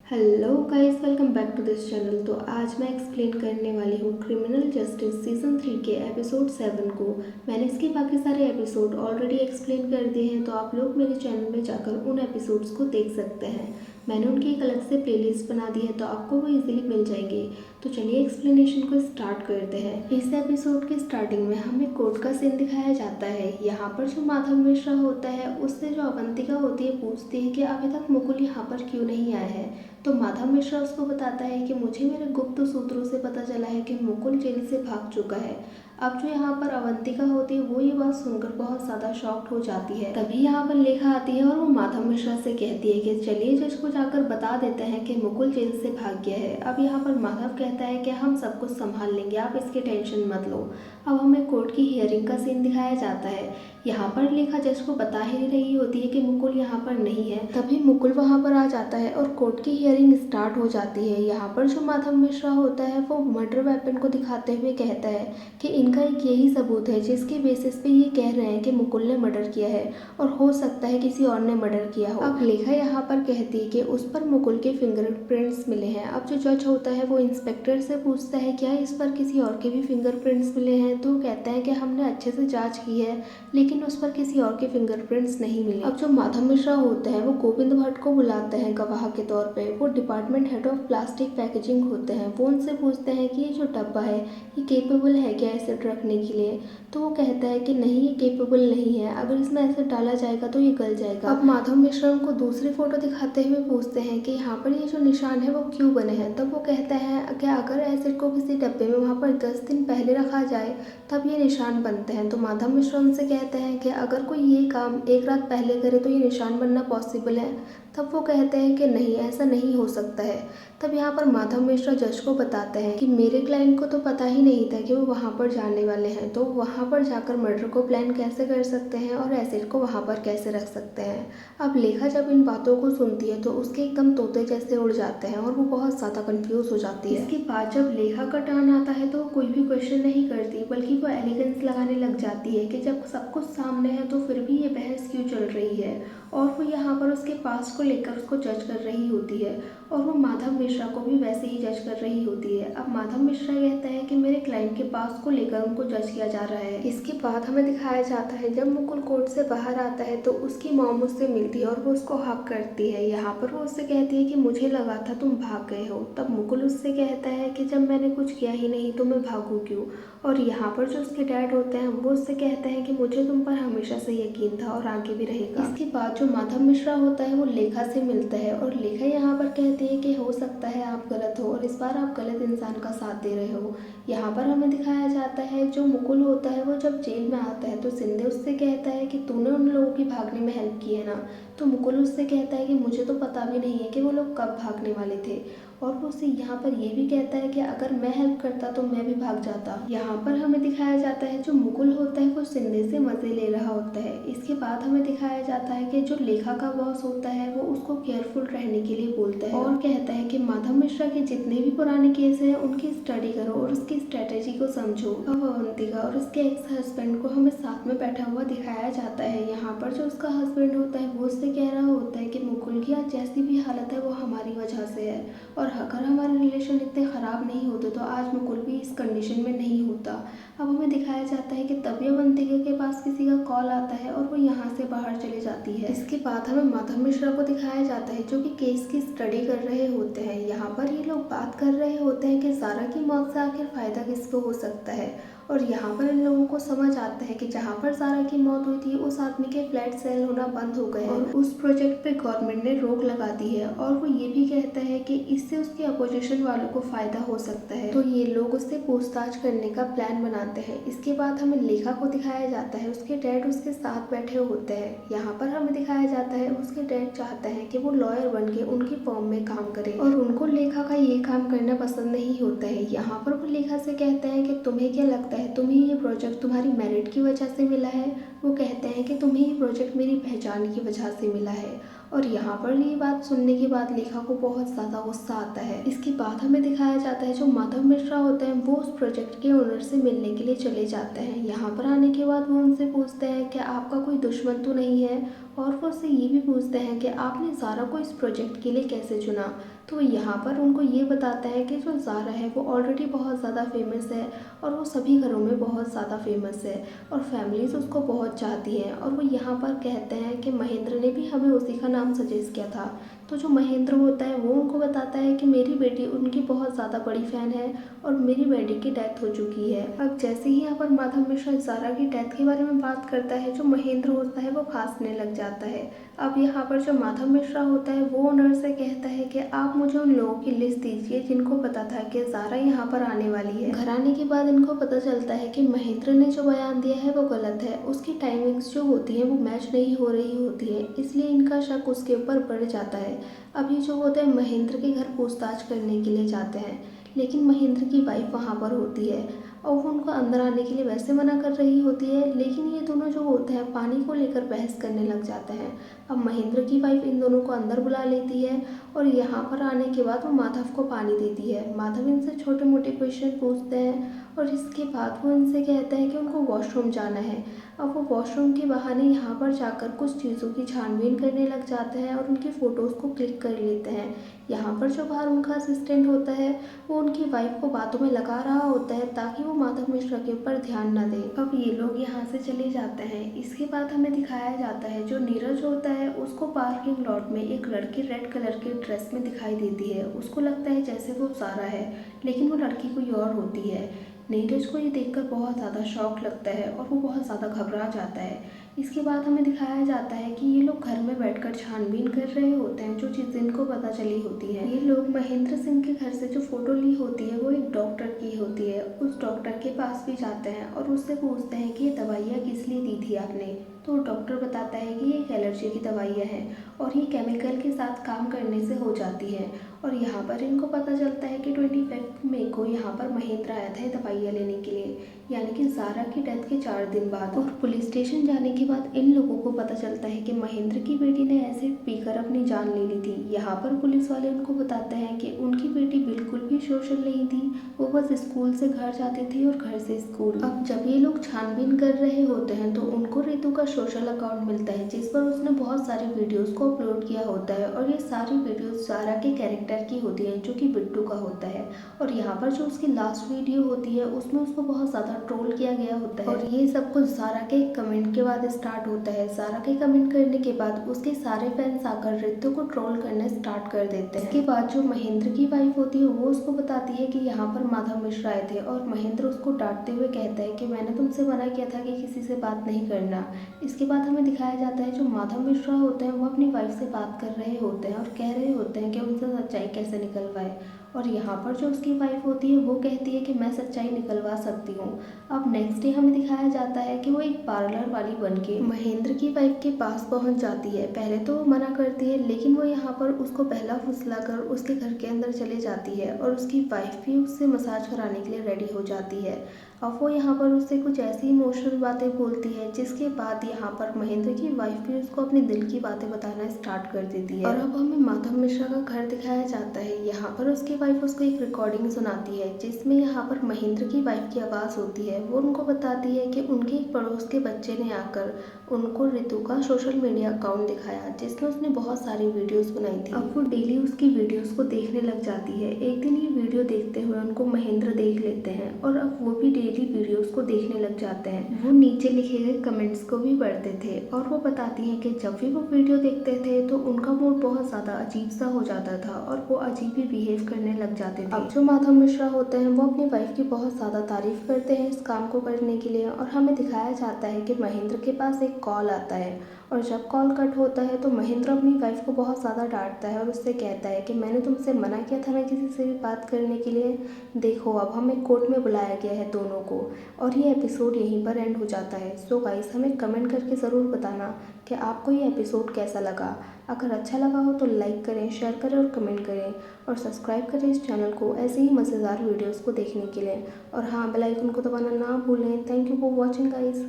Hello guys, welcome back to this channel. तो आज मैं एक्सप्लेन करने वाली हूँ क्रिमिनल जस्टिस सीज़न 3 के एपिसोड 7 को। मैंने इसके बाकी सारे एपिसोड ऑलरेडी एक्सप्लेन कर दिए हैं, तो आप लोग मेरे चैनल में जाकर उन एपिसोड्स को देख सकते हैं। मैंने उनकी एक अलग से प्लेलिस्ट बना दी है, तो आपको वो इजीली मिल जाएगी। तो चलिए एक्सप्लेनेशन को स्टार्ट करते हैं। इस एपिसोड के स्टार्टिंग में हमें कोर्ट का सीन दिखाया जाता है। यहाँ पर जो माधव मिश्रा होता है, उससे जो अवंतिका होती है पूछती है कि अभी तक मुकुल यहाँ पर क्यों नहीं आया है। तो माधव मिश्रा उसको बताता है कि मुझे मेरे गुप्त सूत्रों से पता चला है कि मुकुल जेल से भाग चुका है। अब जो यहाँ पर अवंतिका होती है वो ये बात सुनकर बहुत ज़्यादा शॉक्ड हो जाती है। तभी यहाँ पर लेखा आती है और वो माधव मिश्रा से कहती है कि चलिए जज को जाकर बता देते हैं कि मुकुल जेल से भाग गया है। अब यहाँ पर माधव कहता है कि हम सब कुछ संभाल लेंगे, आप इसकी टेंशन मत लो। अब हमें कोर्ट की हियरिंग का सीन दिखाया जाता है। यहाँ पर लेखा जज को बता ही रही होती है कि मुकुल यहाँ पर नहीं है। तभी मुकुल वहाँ पर आ जाता है और कोर्ट की हियरिंग स्टार्ट हो जाती है। यहाँ पर जो माधव मिश्रा होता है वो मर्डर वेपन को दिखाते हुए कहता है कि इनका एक यही सबूत है जिसके बेसिस पे ये कह रहे हैं कि मुकुल ने मर्डर किया है, और हो सकता है किसी और ने मर्डर किया हो। अब लेखा यहाँ पर कहती है कि उस पर मुकुल के फिंगरप्रिंट्स मिले हैं। अब जो जज होता है वो इंस्पेक्टर से पूछता है क्या इस पर किसी और के भी फिंगरप्रिंट्स मिले हैं। तो वो कहता है कि हमने अच्छे से जाँच की है, लेकिन उस पर किसी और के फिंगरप्रिंट्स नहीं मिले। अब जो माधव मिश्रा होता है वो गोविंद भट्ट को बुलाते हैं गवाह के तौर पे। वो department head of plastic packaging होते हैं। वो उनसे पूछते हैं कि ये जो डब्बा है ये केपेबल है क्या एसिड रखने के लिए। तो वो कहता है कि नहीं, ये केपेबल नहीं है, अगर इसमें एसिड डाला जाएगा तो ये गल जाएगा। अब माधव मिश्रा उनको दूसरी फोटो दिखाते हुए पूछते हैं कि यहाँ पर ये जो निशान है वो क्यों बने हैं। तब वो कहता है कि अगर एसिड को किसी डब्बे में वहाँ पर 10 दिन पहले रखा जाए तब ये निशान बनते हैं। तो माधव मिश्रा उनसे कहते हैं कि अगर कोई ये काम एक रात पहले करे तो ये निशान बनना पॉसिबल है। तब वो कहते हैं कि नहीं, ऐसा नहीं हो सकता है। तब यहाँ पर माधव मिश्रा जज को बताते हैं कि मेरे क्लाइंट को तो पता ही नहीं था कि वो वहाँ पर जाने वाले हैं, तो वहाँ पर जाकर मर्डर को प्लान कैसे कर सकते हैं और एसिड को वहाँ पर कैसे रख सकते हैं। अब लेखा जब इन बातों को सुनती है तो उसके एकदम तोते जैसे उड़ जाते हैं और वो बहुत ज़्यादा कंफ्यूज हो जाती है। इसके बाद जब लेखा का टर्न आता है तो वो कोई भी क्वेश्चन नहीं करती, बल्कि वो एलिगेंस लगाने लग जाती है कि जब सब कुछ सामने है तो फिर भी ये बहस क्यों चल रही है। और वो यहाँ पर उसके पास को लेकर उसको जज कर रही होती है, और वो माधव मिश्रा को भी वैसे ही जज कर रही होती है। अब माधव मिश्रा कहता है कि मेरे क्लाइंट के पास को लेकर उनको जज किया जा रहा है। इसके बाद हमें दिखाया जाता है जब मुकुल कोर्ट से बाहर आता है तो उसकी मॉम उससे मिलती है और वो उसको हक करती है। यहाँ पर वो उससे कहती है कि मुझे लगा था तुम भाग गए हो। तब मुकुल उससे कहता है कि जब मैंने कुछ किया ही नहीं तो मैं भागूं क्यों। और यहाँ पर जो उसके डैड होते हैं वो उससे कहते हैं कि मुझे तुम पर हमेशा से यकीन था और आगे भी रहेगा। इसके बाद जो माधव मिश्रा होता है वो लेखा से मिलता है, और लेखा यहाँ पर कहती है कि हो सकता है आप गलत हो और इस बार आप गलत इंसान का साथ दे रहे हो। यहाँ पर हमें दिखाया जाता है जो मुकुल होता है वो जब जेल में आता है तो सिंधे उससे कहता है कि तूने उन लोगों की भागने में हेल्प की है ना। तो मुकुल उससे कहता है कि मुझे तो पता भी नहीं है कि वो लोग कब भागने वाले थे। और वो उससे यहाँ पर ये भी कहता है कि अगर मैं हेल्प करता तो मैं भी भाग जाता। यहाँ पर हमें दिखाया जाता है जो मुकुल होता है वो सिंधे से मजे ले रहा होता है। इसके बाद हमें दिखाया जाता है कि जो लेखा का बॉस होता है वो उसको केयरफुल रहने के लिए बोलता है और कहता है कि माधव मिश्रा के जितने भी पुराने केस हैं उनकी स्टडी करो और उसकी स्ट्रेटेजी को समझो। अब अवंतिका और उसके एक्स हस्बैंड को हमें साथ में बैठा हुआ दिखाया जाता है। यहाँ पर जो उसका हस्बैंड होता है वो उससे कह रहा होता है कि मुकुल की आज जैसी भी हालत है वो हमारी वजह से है, और अगर हमारे रिलेशन इतने ख़राब नहीं होते तो आज मुकुल भी इस कंडीशन में नहीं होता। अब हमें दिखाया जाता है कि तभी अवंतिका के पास किसी का कॉल आता है और वो यहाँ से बाहर चली जाती है। इसके बाद हमें माधव मिश्रा को दिखाया जाता है जो कि केस की स्टडी कर रहे होते हैं। यहाँ पर ये लोग बात कर रहे होते हैं कि ज़ारा की मौत से आखिर फ़ायदा किसको हो सकता है। और यहाँ पर इन लोगों को समझ आता है कि जहाँ पर ज़ारा की मौत हुई थी उस आदमी के फ्लैट सेल होना बंद हो गए और उस प्रोजेक्ट पे गवर्नमेंट ने रोक लगा दी है। और वो ये भी कहता है कि इससे उसके अपोजिशन वालों को फ़ायदा हो सकता है। तो ये लोग उससे पूछताछ करने का प्लान बनाते हैं। इसके बाद हमें लेखा को दिखाया जाता है, उसके डैड उसके साथ बैठे होते हैं। यहाँ पर हमें दिखाया जाता है उसके डैड चाहते हैं कि वो लॉयर बन के उनकी फर्म में काम करे, और उनको लेखा का ये काम करना पसंद नहीं होता है। यहाँ पर वो लेखा से कहते हैं कि तुम्हें क्या लगता है तुम्हें ये प्रोजेक्ट तुम्हारी मेरिट की वजह से मिला है। वो कहते हैं कि तुम्हें ये प्रोजेक्ट मेरी पहचान की वजह से मिला है। और यहाँ पर ये बात सुनने के बाद लेखा को बहुत ज़्यादा गुस्सा आता है। इसके बाद हमें दिखाया जाता है जो माधव मिश्रा होते हैं वो उस प्रोजेक्ट के ओनर से मिलने के लिए चले जाते हैं। यहाँ पर आने के बाद वो उनसे पूछते हैं कि आपका कोई दुश्मन तो नहीं है, और वो उससे ये भी पूछते हैं कि आपने ज़ारा को इस प्रोजेक्ट के लिए कैसे चुना। तो यहाँ पर उनको ये बताता है कि जो ज़ारा है वो ऑलरेडी बहुत ज़्यादा फेमस है और वो सभी घरों में बहुत ज़्यादा फेमस है और फैमिलीज़ उसको बहुत चाहती हैं। और वो यहाँ पर कहते हैं कि महेंद्र ने भी हमें उसी का नाम सजेस्ट किया था। तो जो महेंद्र होता है वो उनको बताता है कि मेरी बेटी उनकी बहुत ज़्यादा बड़ी फ़ैन है और मेरी बेटी की डेथ हो चुकी है। अब जैसे ही यहाँ पर माधव मिश्रा ज़ारा की डेथ के बारे में बात करता है, जो महेंद्र होता है वो खांसने लग जाता है। अब यहाँ पर जो माधव मिश्रा होता है वो ओनर से कहता है कि आप मुझे उन लोगों की लिस्ट दीजिए जिनको पता था कि ज़ारा यहाँ पर आने वाली है। घर आने के बाद इनको पता चलता है कि महेंद्र ने जो बयान दिया है वो गलत है, उसकी टाइमिंग्स जो होती हैं वो मैच नहीं हो रही होती है, इसलिए इनका शक उसके ऊपर बढ़ जाता है। अभी जो होता है महेंद्र के घर पूछताछ करने के लिए जाते हैं, लेकिन महेंद्र की वाइफ वहाँ पर होती है और वो उनको अंदर आने के लिए वैसे मना कर रही होती है, लेकिन ये दोनों जो होते हैं पानी को लेकर बहस करने लग जाते हैं। अब महेंद्र की वाइफ इन दोनों को अंदर बुला लेती है और यहाँ पर आने के बाद वो माधव को पानी देती है। माधव इनसे छोटे मोटे क्वेश्चन पूछते हैं और इसके बाद वो इनसे कहता है कि उनको वॉशरूम जाना है। अब वो वॉशरूम के बहाने यहाँ पर जाकर कुछ चीज़ों की छानबीन करने लग जाते हैं और उनकी फ़ोटोज़ को क्लिक कर लेते हैं। यहाँ पर जो बाहर उनका असिस्टेंट होता है वो उनकी वाइफ को बातों में लगा रहा होता है ताकि वो माधव मिश्रा के ऊपर ध्यान न दे। अब ये लोग यहाँ से चले जाते हैं। इसके बाद हमें दिखाया जाता है जो नीरज होता है उसको पार्किंग लॉट में एक लड़की रेड कलर की ड्रेस में दिखाई देती है। उसको लगता है जैसे वो ज़ारा है, लेकिन वो लड़की कोई और होती है। नीरज को ये देखकर बहुत ज़्यादा शॉक लगता है और वो बहुत ज़्यादा घबरा जाता है। इसके बाद हमें दिखाया जाता है कि ये लोग घर में बैठकर छानबीन कर रहे होते हैं, जो चीज़ इनको पता चली होती है। ये लोग महेंद्र सिंह के घर से जो फ़ोटो ली होती है वो एक डॉक्टर की होती है। उस डॉक्टर के पास भी जाते हैं और उससे पूछते हैं कि ये दवाइयाँ किस लिए दी थी आपने। तो डॉक्टर बताता है कि ये एक एलर्जी की दवाइयाँ हैं और ये केमिकल के साथ काम करने से हो जाती है। और यहाँ पर इनको पता चलता है कि 25 मई को यहाँ पर महेंद्र आया था दवाइयाँ लेने के लिए, यानी कि ज़ारा की डेथ के 4 दिन बाद। और पुलिस स्टेशन जाने के बाद इन लोगों को पता चलता है कि महेंद्र की बेटी ने एसिड पीकर अपनी जान ले ली थी। यहाँ पर पुलिस वाले उनको बताते हैं कि उनकी बेटी बिल्कुल भी सोशल नहीं थी, वो बस स्कूल से घर जाती थी और घर से स्कूल। अब जब ये लोग छानबीन कर रहे होते हैं तो उनको रितु का सोशल अकाउंट मिलता है जिस पर उसने बहुत सारी वीडियोज़ को अपलोड किया होता है और ये सारी वीडियोज़ ज़ारा के कैरेक्टर की होती है जो कि बिट्टू का होता है। और यहाँ पर जो उसकी लास्ट वीडियो होती है उसमें उसको बहुत ज़्यादा ट्रोल किया गया होता है और ये सब कुछ ज़ारा के कमेंट के बाद स्टार्ट होता है। ज़ारा के कमेंट करने के बाद उसके सारे फैंस आकर रितु को ट्रोल करना स्टार्ट कर देते हैं। इसके बाद जो महेंद्र की वाइफ होती है वो उसको बताती है कि यहाँ पर माधव मिश्रा आए थे और महेंद्र उसको डांटते हुए कहता है कि मैंने तुमसे मना किया था कि किसी से बात नहीं करना। इसके बाद हमें दिखाया जाता है जो माधव मिश्रा होते हैं वो अपनी वाइफ से बात कर रहे होते हैं और कह रहे होते हैं कि उनसे सच्चाई कैसे निकलवाए। और यहाँ पर जो उसकी वाइफ होती है वो कहती है कि मैं सच्चाई निकलवा सकती हूँ। अब नेक्स्ट डे हमें दिखाया जाता है कि वो एक पार्लर वाली बनके महेंद्र की वाइफ के पास पहुँच जाती है। पहले तो वो मना करती है, लेकिन वो यहाँ पर उसको पहला फुसला कर उसके घर के अंदर चले जाती है और उसकी वाइफ भी उससे मसाज कराने के लिए रेडी हो जाती है। अब वो यहाँ पर उससे कुछ ऐसी इमोशनल बातें बोलती है जिसके बाद यहाँ पर महेंद्र की वाइफ भी उसको अपने दिल की बातें बताना स्टार्ट कर देती है। और अब हमें माधव मिश्रा का घर दिखाया जाता है। यहाँ पर उसकी वाइफ उसको एक रिकॉर्डिंग सुनाती है जिसमें यहाँ पर महेंद्र की वाइफ की आवाज़ होती है। वो उनको बताती है कि उनके एक पड़ोस के बच्चे ने आकर उनको रितु का सोशल मीडिया अकाउंट दिखाया जिसमें उसने बहुत सारी वीडियोस बनाई थी। अब वो डेली उसकी वीडियोस को देखने लग जाती है। एक दिन ये वीडियो देखते हुए उनको महेंद्र देख लेते हैं और अब वो भी डेली वीडियोस को देखने लग जाते हैं। वो नीचे लिखे गए कमेंट्स को भी पढ़ते थे और वो बताती हैं कि जब भी वो वीडियो देखते थे तो उनका मूड बहुत ज़्यादा अजीब सा हो जाता था और वो अजीब ही बिहेव करने लग जाते थे। अब जो माधव मिश्रा होते हैं वो अपनी वाइफ की बहुत ज़्यादा तारीफ करते हैं इस काम को करने के लिए और हमें दिखाया जाता है कि महेंद्र के पास एक कॉल आता है और जब कॉल कट होता है तो महेंद्र अपनी वाइफ को बहुत ज़्यादा डांटता है और उससे कहता है कि मैंने तुमसे मना किया था ना किसी से भी बात करने के लिए, देखो अब हमें कोर्ट में बुलाया गया है दोनों को। और ये एपिसोड यहीं पर एंड हो जाता है। सो गाइस हमें कमेंट करके ज़रूर बताना कि आपको ये एपिसोड कैसा लगा। अगर अच्छा लगा हो तो लाइक करें, शेयर करें और कमेंट करें और सब्सक्राइब करें इस चैनल को ऐसे ही मज़ेदार वीडियोज़ को देखने के लिए। और हाँ, बेल आइकन को दबाना ना भूलें। Thank you for watching guys.